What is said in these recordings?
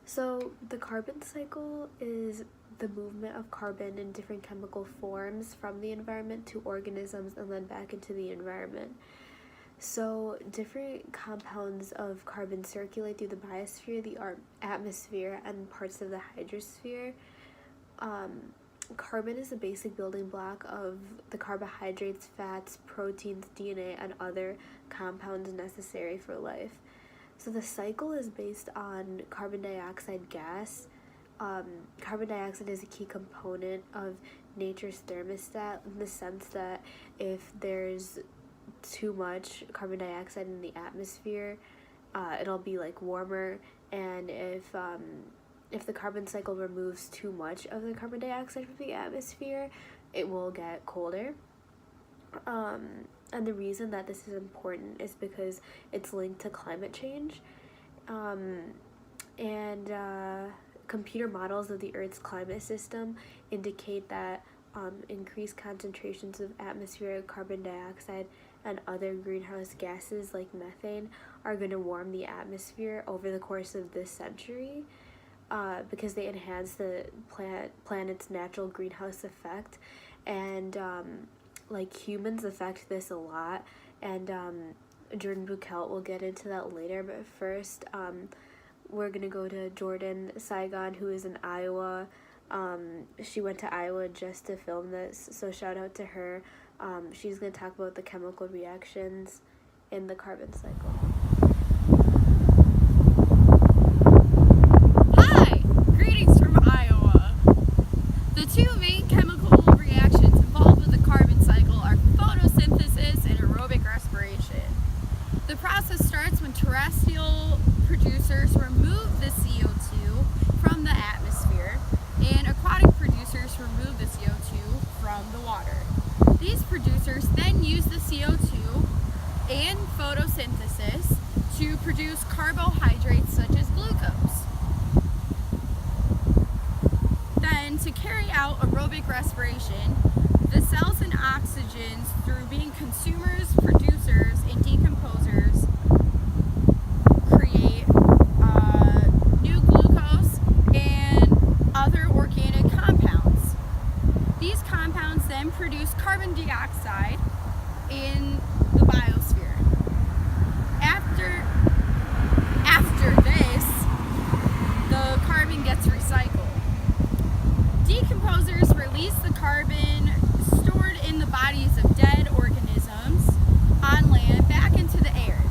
So, the carbon cycle is the movement of carbon in different chemical forms from the environment to organisms and then back into the environment. So, different compounds of carbon circulate through the biosphere, the atmosphere, and parts of the hydrosphere. Carbon is a basic building block of the carbohydrates, fats, proteins, DNA, and other compounds necessary for life. So the cycle is based on carbon dioxide gas. Carbon dioxide is a key component of nature's thermostat in the sense that if there's too much carbon dioxide in the atmosphere, it'll be like warmer, and if the carbon cycle removes too much of the carbon dioxide from the atmosphere, it will get colder. And the reason that this is important is because it's linked to climate change. And computer models of the Earth's climate system indicate that increased concentrations of atmospheric carbon dioxide and other greenhouse gases like methane are going to warm the atmosphere over the course of this century, because they enhance the planet's natural greenhouse effect. And like humans affect this a lot, and Jordan Buchelt will get into that later, but first we're gonna go to Jordan Saigon, who is in Iowa. She went to Iowa just to film this, so shout out to her. She's gonna talk about the chemical reactions in the carbon cycle. Hi! Greetings from Iowa. The two main chemical reactions involved with the carbon cycle are photosynthesis and aerobic respiration. The process starts when terrestrial producers remove the CO2 from the atmosphere and aquatic producers remove the CO2 from the water. These producers then use the CO2 and photosynthesis to produce carbohydrates such as glucose. Then, to carry out aerobic respiration, the cells and oxygens, through being consumers, producers, and decomposers, create new glucose and other organic compounds. These compounds then produce carbon dioxide in the biosphere. After this, the carbon gets recycled. Decomposers release the carbon stored in the bodies of dead organisms on land back into the air.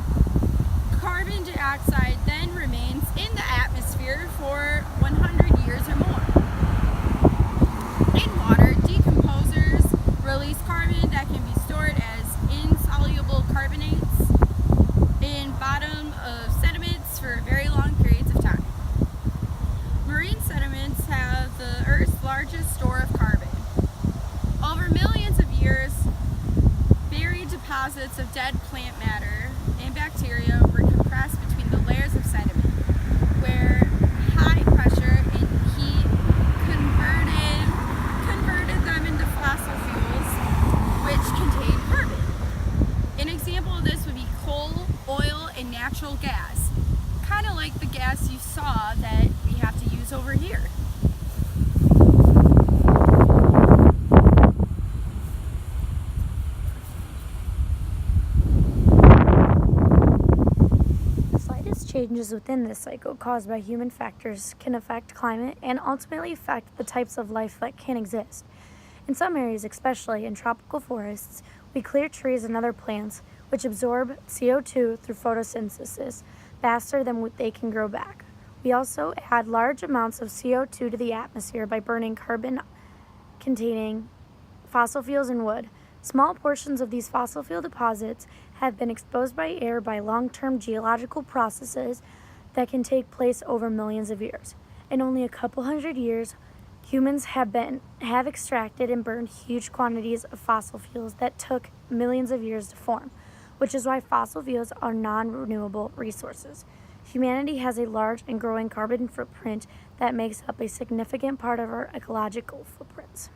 Carbon dioxide then remains in the atmosphere for 100 years or more. In water, decomposers release carbon that can be stored as insoluble carbonates in bottom of sediments for very long periods of time. Marine sediments have the Earth's largest store of carbon. Over millions of years, buried deposits of dead plant matter and bacteria were compressed between the layers of sediment, where high pressure and heat converted them into fossil fuels, which contain carbon. An example of this would be coal, oil, and natural gas, kind of like the gas you saw that we have to use over here. The slightest changes within this cycle caused by human factors can affect climate and ultimately affect the types of life that can exist. In some areas, especially in tropical forests, we clear trees and other plants which absorb CO2 through photosynthesis faster than they can grow back. We also add large amounts of CO2 to the atmosphere by burning carbon-containing fossil fuels and wood. Small portions of these fossil fuel deposits have been exposed by air by long-term geological processes that can take place over millions of years. In only a couple hundred years, humans have extracted and burned huge quantities of fossil fuels that took millions of years to form, which is why fossil fuels are non-renewable resources. Humanity has a large and growing carbon footprint that makes up a significant part of our ecological footprints.